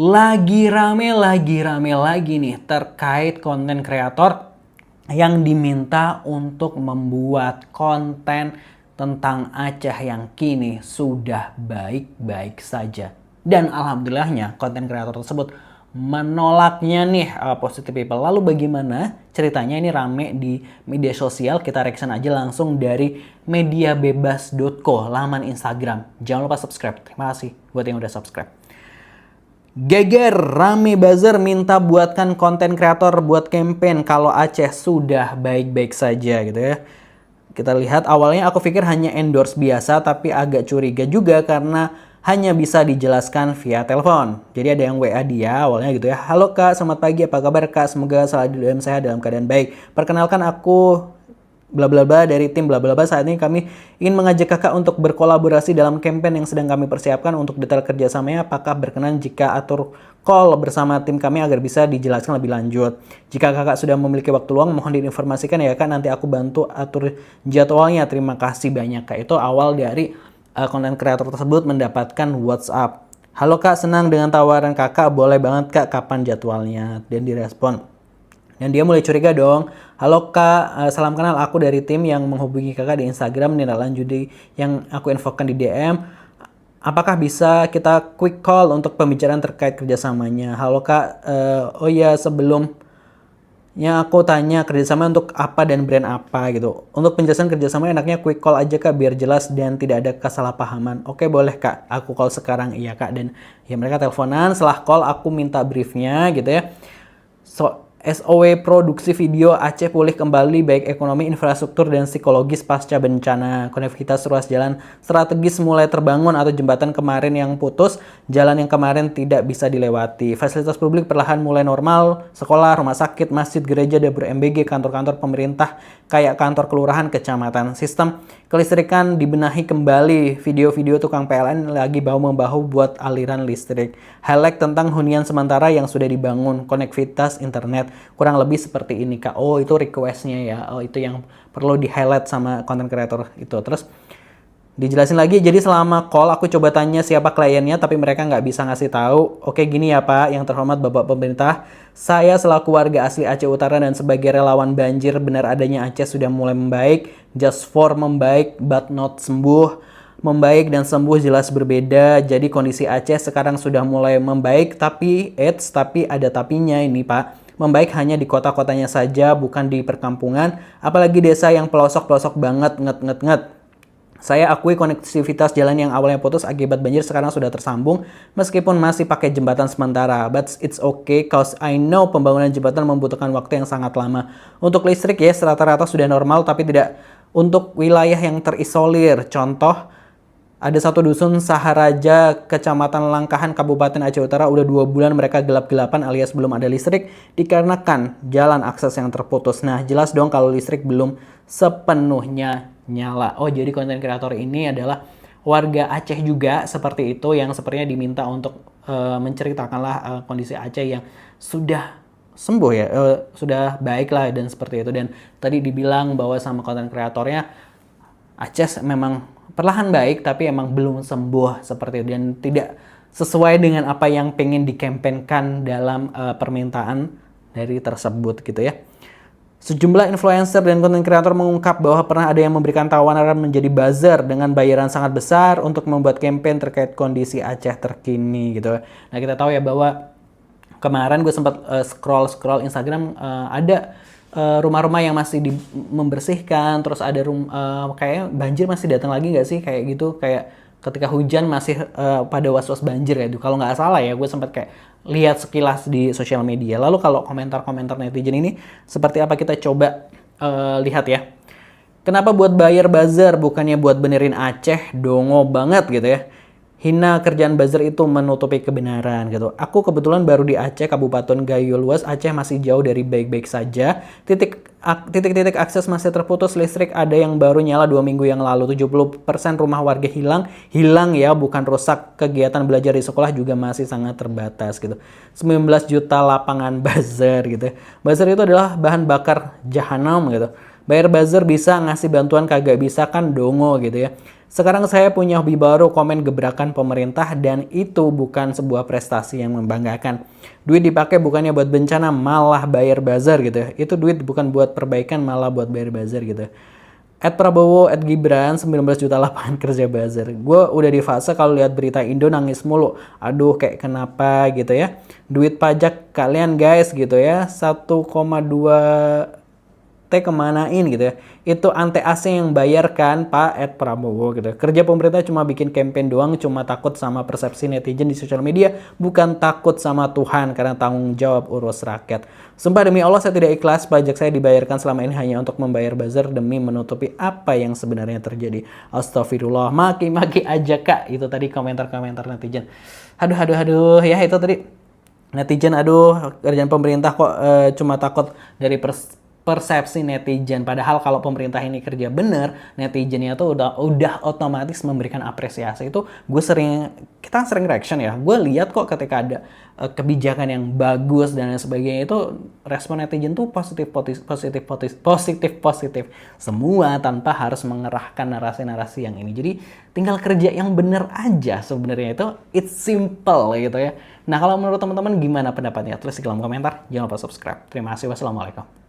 Lagi rame lagi nih terkait konten kreator yang diminta untuk membuat konten tentang Aceh yang kini sudah baik-baik saja. Dan alhamdulillahnya konten kreator tersebut menolaknya nih positive people. Lalu bagaimana ceritanya ini rame di media sosial? Kita reaction aja langsung dari mediabebas.co, laman Instagram. Jangan lupa subscribe. Terima kasih buat yang udah subscribe. Geger, rame buzzer minta buatkan konten kreator buat campaign kalau Aceh sudah baik-baik saja gitu ya. Kita lihat awalnya aku pikir hanya endorse biasa, tapi agak curiga juga karena hanya bisa dijelaskan via telepon. Jadi ada yang WA dia awalnya gitu ya. Halo kak, selamat pagi, apa kabar kak? Semoga selalu sehat dalam keadaan baik. Perkenalkan aku bla bla bla dari tim bla bla bla. Saat ini kami ingin mengajak kakak untuk berkolaborasi dalam campaign yang sedang kami persiapkan. Untuk detail kerjasamanya, apakah berkenan jika atur call bersama tim kami agar bisa dijelaskan lebih lanjut. Jika kakak sudah memiliki waktu luang, mohon diinformasikan ya kak, nanti aku bantu atur jadwalnya. Terima kasih banyak kak. Itu awal dari konten kreator tersebut mendapatkan WhatsApp. Halo kak, senang dengan tawaran kakak, boleh banget kak, kapan jadwalnya? Dan direspon. Dan dia mulai curiga dong. Halo kak, salam kenal, aku dari tim yang menghubungi kakak di Instagram, menindaklanjuti yang aku infokan di DM. Apakah bisa kita quick call untuk pembicaraan terkait kerjasamanya? Halo kak, oh iya sebelumnya aku tanya kerjasama untuk apa dan brand apa gitu. Untuk penjelasan kerjasama enaknya quick call aja kak biar jelas dan tidak ada kesalahpahaman. Oke boleh kak, aku call sekarang. Iya kak. Dan ya mereka teleponan, setelah call aku minta briefnya gitu ya. SOW produksi video Aceh pulih kembali baik ekonomi, infrastruktur, dan psikologis pasca bencana. Konektivitas ruas jalan strategis mulai terbangun atau jembatan kemarin yang putus, jalan yang kemarin tidak bisa dilewati. Fasilitas publik perlahan mulai normal, sekolah, rumah sakit, masjid, gereja, dapur MBG, kantor-kantor pemerintah, kayak kantor kelurahan, kecamatan. Sistem kelistrikan dibenahi kembali, video-video tukang PLN lagi bahu-membahu buat aliran listrik. Highlight tentang hunian sementara yang sudah dibangun, konektivitas internet. Kurang lebih seperti ini kak. Oh itu requestnya ya. Oh itu yang perlu di highlight sama content creator itu. Terus dijelasin lagi. Jadi selama call aku coba tanya siapa kliennya, tapi mereka nggak bisa ngasih tahu. Oke gini ya pak, yang terhormat bapak pemerintah, saya selaku warga asli Aceh Utara dan sebagai relawan banjir, benar adanya Aceh sudah mulai membaik. Just for membaik but not sembuh. Membaik dan sembuh jelas berbeda. Jadi kondisi Aceh sekarang sudah mulai membaik, tapi ada tapinya ini pak. Membaik hanya di kota-kotanya saja, bukan di perkampungan, apalagi desa yang pelosok-pelosok banget, nget. Saya akui konektivitas jalan yang awalnya putus akibat banjir sekarang sudah tersambung, meskipun masih pakai jembatan sementara. But it's okay, cause I know pembangunan jembatan membutuhkan waktu yang sangat lama. Untuk listrik ya, rata-rata sudah normal, tapi tidak untuk wilayah yang terisolir. Contoh, ada satu dusun Saharaja, Kecamatan Langkahan, Kabupaten Aceh Utara, udah 2 bulan mereka gelap-gelapan alias belum ada listrik dikarenakan jalan akses yang terputus. Nah, jelas dong kalau listrik belum sepenuhnya nyala. Oh, jadi konten kreator ini adalah warga Aceh juga seperti itu yang sepertinya diminta untuk menceritakanlah kondisi Aceh yang sudah sembuh ya, sudah baik lah dan seperti itu. Dan tadi dibilang bahwa sama konten kreatornya Aceh memang perlahan baik, tapi emang belum sembuh seperti itu dan tidak sesuai dengan apa yang pengen dikampanyekan dalam permintaan dari tersebut gitu ya. Sejumlah influencer dan konten kreator mengungkap bahwa pernah ada yang memberikan tawaran menjadi buzzer dengan bayaran sangat besar untuk membuat campaign terkait kondisi Aceh terkini gitu. Nah kita tahu ya bahwa kemarin gue sempat scroll Instagram, ada rumah-rumah yang masih membersihkan, terus ada kayak banjir masih datang lagi nggak sih kayak gitu, kayak ketika hujan masih pada was-was banjir ya. Kalau nggak salah ya, gue sempat kayak lihat sekilas di sosial media. Lalu kalau komentar-komentar netizen ini seperti apa, kita coba lihat ya. Kenapa buat bayar buzzer bukannya buat benerin Aceh? Dongo banget gitu ya. Hina kerjaan buzzer itu menutupi kebenaran gitu. Aku kebetulan baru di Aceh, Kabupaten Gayo Luas. Aceh masih jauh dari baik-baik saja. Titik-titik akses masih terputus, listrik ada yang baru nyala 2 minggu yang lalu. 70% rumah warga hilang ya, bukan rusak. Kegiatan belajar di sekolah juga masih sangat terbatas gitu. 19 juta lapangan buzzer gitu. Buzzer itu adalah bahan bakar jahanam gitu. Bayar buzzer bisa, ngasih bantuan kagak bisa, kan dongo gitu ya. Sekarang saya punya hobi baru, komen gebrakan pemerintah, dan itu bukan sebuah prestasi yang membanggakan. Duit dipakai bukannya buat bencana, malah bayar buzzer gitu. Itu duit bukan buat perbaikan, malah buat bayar buzzer gitu. Prabowo, Gibran, 19 juta lapangan kerja buzzer. Gue udah di fase kalau lihat berita Indo nangis mulu. Aduh, kayak kenapa gitu ya. Duit pajak kalian guys gitu ya, 1,2 kemanain gitu ya. Itu ante asing yang bayarkan Pak Prabowo gitu. Kerja pemerintah cuma bikin campaign doang, cuma takut sama persepsi netizen di sosial media, bukan takut sama Tuhan karena tanggung jawab urus rakyat. Sumpah demi Allah saya tidak ikhlas pajak saya dibayarkan selama ini hanya untuk membayar buzzer demi menutupi apa yang sebenarnya terjadi. Astagfirullah, maki-maki aja Kak. Itu tadi komentar-komentar netizen. Aduh ya itu tadi netizen, aduh kerjaan pemerintah kok cuma takut dari persepsi netizen. Padahal kalau pemerintah ini kerja bener, netizennya tuh udah otomatis memberikan apresiasi. Itu kita sering reaction ya. Gue lihat kok ketika ada kebijakan yang bagus dan lain sebagainya, itu respon netizen tuh positif semua tanpa harus mengerahkan narasi-narasi yang ini. Jadi tinggal kerja yang bener aja sebenarnya, itu it's simple gitu ya. Nah kalau menurut teman-teman gimana pendapatnya? Tulis di kolom komentar. Jangan lupa subscribe. Terima kasih. Wassalamualaikum.